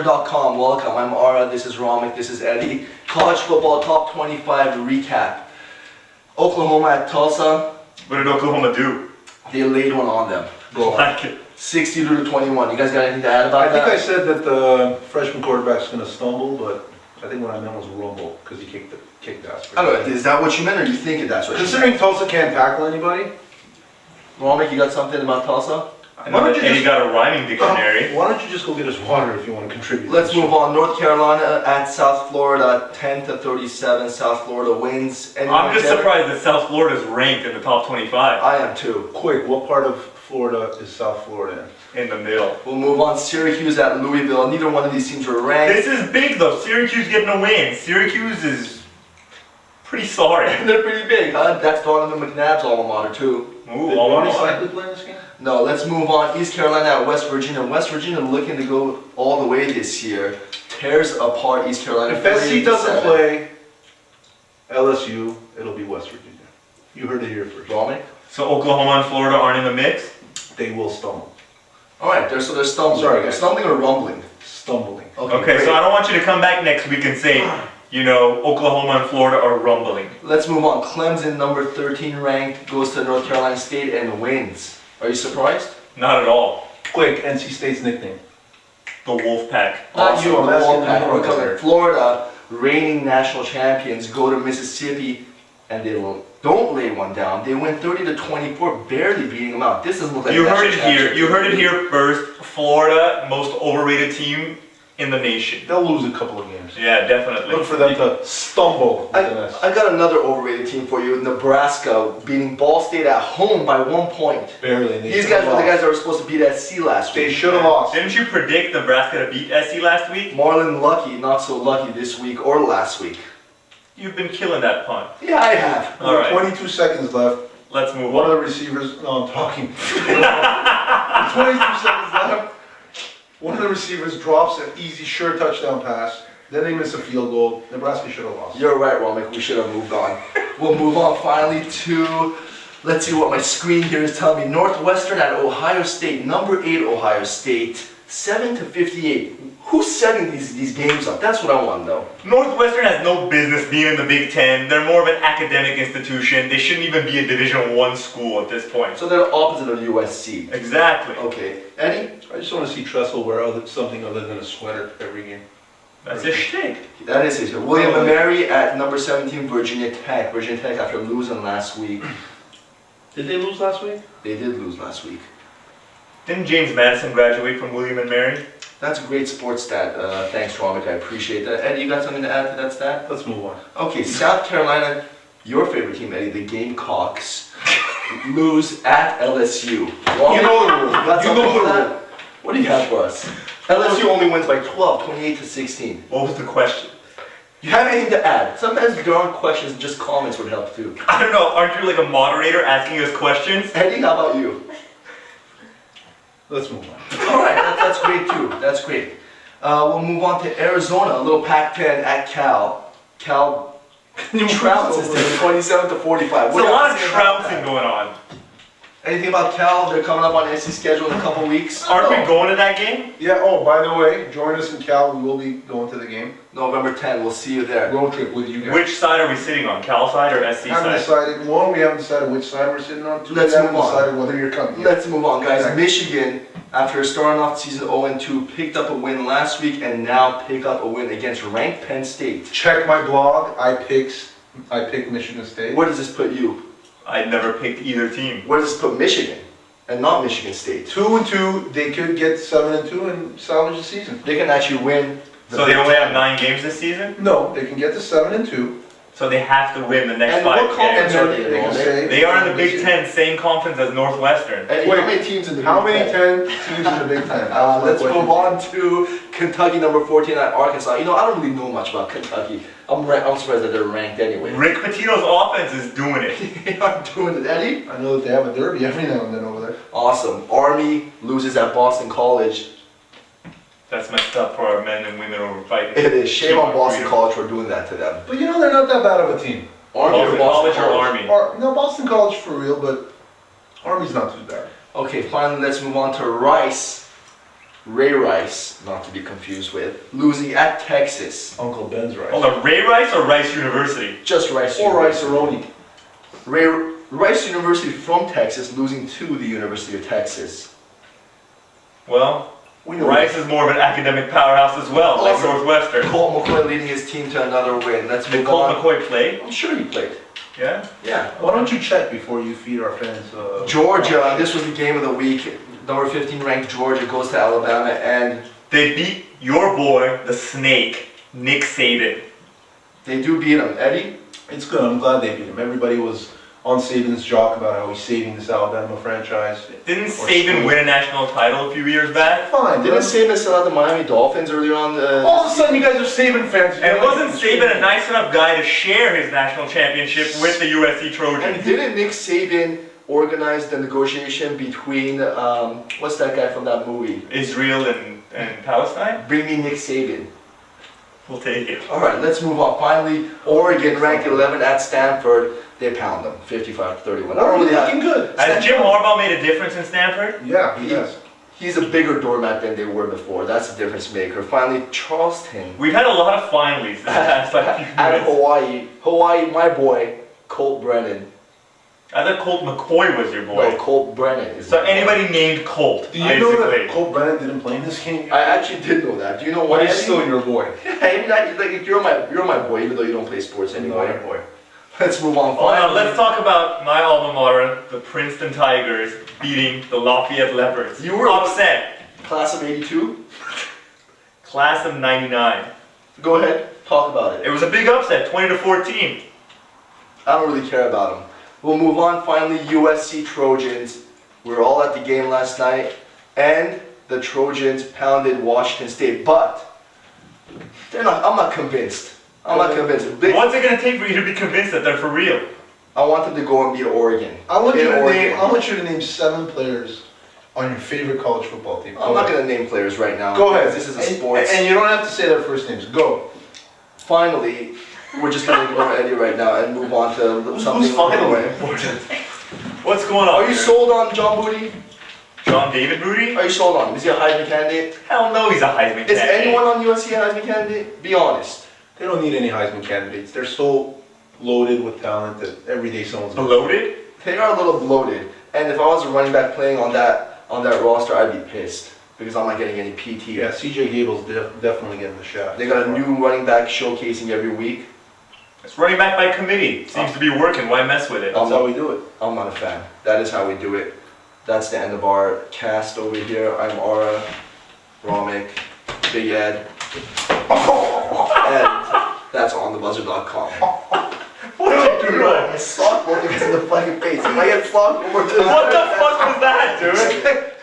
onthe.com. Welcome. I'm Ara. This is Ramik. This is Eddie. College football top 25 recap. Oklahoma at Tulsa. What did Oklahoma do? They laid one on them. Go like it. 60-21. You guys got anything to add about that? I think I said that the freshman quarterback's going to stumble, but I think what I meant was rumble because he kicked ass. I don't know. Is that what you meant, or you think that's what you meant? Considering Tulsa can't tackle anybody. Ramik, you got something about Tulsa? I know that Eddie got a rhyming dictionary. Why don't you just go get us water if you want to contribute? Let's move on. North Carolina at South Florida, 10-37. South Florida wins. I'm just surprised that South Florida is ranked in the top 25. I am too. Quick, what part of Florida is South Florida In the middle. We'll move on. Syracuse at Louisville. Neither one of these teams are ranked. This is big though. Syracuse getting a win. Syracuse is pretty sorry. They're pretty big, huh? That's Donovan McNabb's alma mater too. Ooh, in? all Did in all. Barney Cycli play in this game? No, let's move on. East Carolina at West Virginia. West Virginia looking to go all the way this year. Tears apart East Carolina. If SC doesn't play LSU, it'll be West Virginia. You heard it here first. Ramik? So Oklahoma and Florida aren't in the mix? They will stumble. Alright, they're stumbling. Sorry, They're guys. stumbling or rumbling? Stumbling. Okay, great. so I don't want you to come back next week and say, you know, Oklahoma and Florida are rumbling. Let's move on. Clemson, number 13 ranked, goes to North Carolina State and wins. Are you surprised? Not at all. Quick, NC State's nickname. The Wolfpack. Not you, I'm the asking Wolfpack. the We're coming. player. Florida, reigning national champions, go to Mississippi and they don't lay one down. They win 30-24, barely beating them out. This doesn't look like You a heard national it here. championship. You heard it here first. Florida, most overrated team in the nation. They'll lose a couple of games. Yeah, definitely. Look for them to stumble. with an S. I got another overrated team for you. Nebraska beating Ball State at home by 1 point. Barely. These guys were the guys that were supposed to beat SC last They week. should have lost. Didn't you predict Nebraska to beat SC last week? Marlon lucky, not so lucky this week or last week. You've been killing that punt. Yeah, I have. All right. 22 seconds left. Let's move One of on. the receivers. No, I'm talking. 22 seconds left. One of the receivers drops an easy, sure touchdown pass. Then they miss a field goal. Nebraska should have lost. You're right, Ramik. We should have moved on. We'll move on finally to, let's see what my screen here is telling me. Northwestern at Ohio State, number 8 Ohio State, 7-58. Who's setting these games up? That's what I want to know. Northwestern has no business being in the Big Ten. They're more of an academic institution. They shouldn't even be a Division I school at this point. So they're the opposite of USC. Exactly. Okay. Eddie? I just want to see Tressel wear something other than a sweater every game. That's a shtick. That is it. William and Mary at number 17, Virginia Tech. Virginia Tech after losing last week. Did they lose last week? They did lose last week. Didn't James Madison graduate from William and Mary? That's a great sports stat. Thanks, Ramik. I appreciate that. Eddie, you got something to add to that stat? Let's move on. Okay, South Carolina, your favorite team, Eddie, the Gamecocks, lose at LSU. Ramik, You know the rule. got You something know for the that? rule. What do you have for us? LSU only wins by 12, 28-16. What was the question? You have anything to add? Sometimes there aren't questions, just comments would help too. I don't know. Aren't you like a moderator asking us questions? Eddie, how about you? Let's move on. All right, that's great too. That's great. We'll move on to Arizona, a little Pac-10 at Cal. Cal trounces them 27-45. There's What a do you lot have of to say about trouncing that? going on. Anything about Cal? They're coming up on NC schedule in a couple weeks. Aren't we going to that game? Yeah, oh, by the way, join us in Cal. We will be going to the game. November 10. We'll see you there. Road trip with you guys. Which side are we sitting on? Cal side or SC Haven't side? decided. One, we haven't decided which side we're sitting on. Two, Let's we haven't move on. decided whether you're coming. Let's move on, guys. Okay. Michigan, after starting off the season 0-2, picked up a win last week and now pick up a win against ranked Penn State. Check my blog. I picked Michigan State. Where does this put you? I never picked either team. Where does this put Michigan and not Michigan State? 2-2. They could get 7-2 and salvage the season. They can actually win. So they only have 9 games this season? No, they can get to 7-2. So they have to win the next And 5 what conference games. are they in? They can say- They are in the Big Ten, same conference as Northwestern. Eddie, Wait, how many teams in the How Big many Ten? 10 teams in the Big Ten? Let's move on to Kentucky, number 14 at Arkansas. You know, I don't really know much about Kentucky. I'm surprised that they're ranked anyway. Rick Pitino's offense is doing it. They aren't doing it, Eddie. I know that they have a derby every now and then over there. Awesome. Army loses at Boston College. That's messed up for our men and women over fighting. It is. Shame on Boston College for doing that to them. But you know, they're not that bad of a team. Army or Boston Boston College or Army? No, Boston College for real, but Army's not too bad. Okay, finally let's move on to Rice. Ray Rice, not to be confused with, losing at Texas. Uncle Ben's rice. Hold on, Ray Rice or Rice University? Just Rice. Or University. rice-a-roni. Rice University from Texas losing to the University of Texas. Well, We know Rice is more of an academic powerhouse as well, like Awesome. Northwestern. Colt McCoy leading his team to another win. Let's Did move Colt on. McCoy play? I'm sure he played. Yeah? Yeah. Why don't you check before you feed our fans? Georgia, this was the game of the week. Number 15 ranked Georgia goes to Alabama, and They beat your boy, the Snake, Nick Saban. they do beat him. Eddie? It's good. I'm glad they beat him. Everybody was on Saban's jock about how he's saving this Alabama franchise. Didn't Or Saban school. win a national title a few years back? Fine. Didn't Saban sell out the Miami Dolphins earlier on? All of a sudden, you guys are Saban fans. And wasn't Saban a nice enough guy to share his national championship with the USC And Trojans? didn't Nick Saban organize the negotiation between, what's that guy from that movie? Israel and Palestine? Bring me Nick Saban. We'll take it. All right, let's move on. Finally, Oregon ranked 11 at Stanford. They pound them, 55-31. I don't really looking have, good. Has Jim Harbaugh made a difference in Stanford? Yeah, he does. he's a bigger doormat than they were before. That's the difference maker. Finally, Charleston We've had a lot of finalies this past like few at minutes. Hawaii. Hawaii, my boy, Colt Brennan. I thought Colt McCoy was your No, boy. Colt Brennan is So my boy. anybody named Colt, Do you know basically. that Cole Brennan didn't play in this game? I actually did know that. Do you know why? But he's Eddie? still your boy. Hey, like, you're my boy, even though you don't play sports anymore. Your boy. Let's move on. Hold on, Finally, let's talk about my alma mater, the Princeton Tigers, beating the Lafayette Leopards. You were- upset. class of '82. Class of 99. Go ahead, talk about It it. was a big upset, 20-14. I don't really care about them. We'll move on. Finally, USC Trojans. We were all at the game last night, and the Trojans pounded Washington State, but I'm not convinced. I'm not convinced. What's it going to take for you to be convinced that they're for real? I want them to go and beat Oregon. I want you In to Oregon. name. I want you to name 7 players on your favorite college football team. I'm not going to name players right now. Go ahead. because This is a And- sports. And you don't have to say their first names. Go. Finally, we're just going to ignore Eddie right now and move on to something Who's finally? more important. What's going on? Are you here? sold on John Booty? John David Booty? Are you sold on him? Is he a Heisman candidate? Hell no, he's a Heisman Is candidate. anyone on USC a Heisman candidate? Be honest. They don't need any Heisman candidates. They're so loaded with talent that every day someone's Bloated? They are a little bloated. And if I was a running back playing on that roster, I'd be pissed because I'm not getting any PT. Yeah, CJ Gable's definitely getting the shot. They got a new running back showcasing every week. It's running back by committee. Seems to be working. Why mess with it? That's how we do it. I'm not a fan. That is how we do it. That's the end of our cast over here. I'm Aura, Ramik, Big Ed, and that's onthebuzzer.com. What did you do? I socked both of us in the fucking face. If I get flogged one more time. What the fuck was that, dude?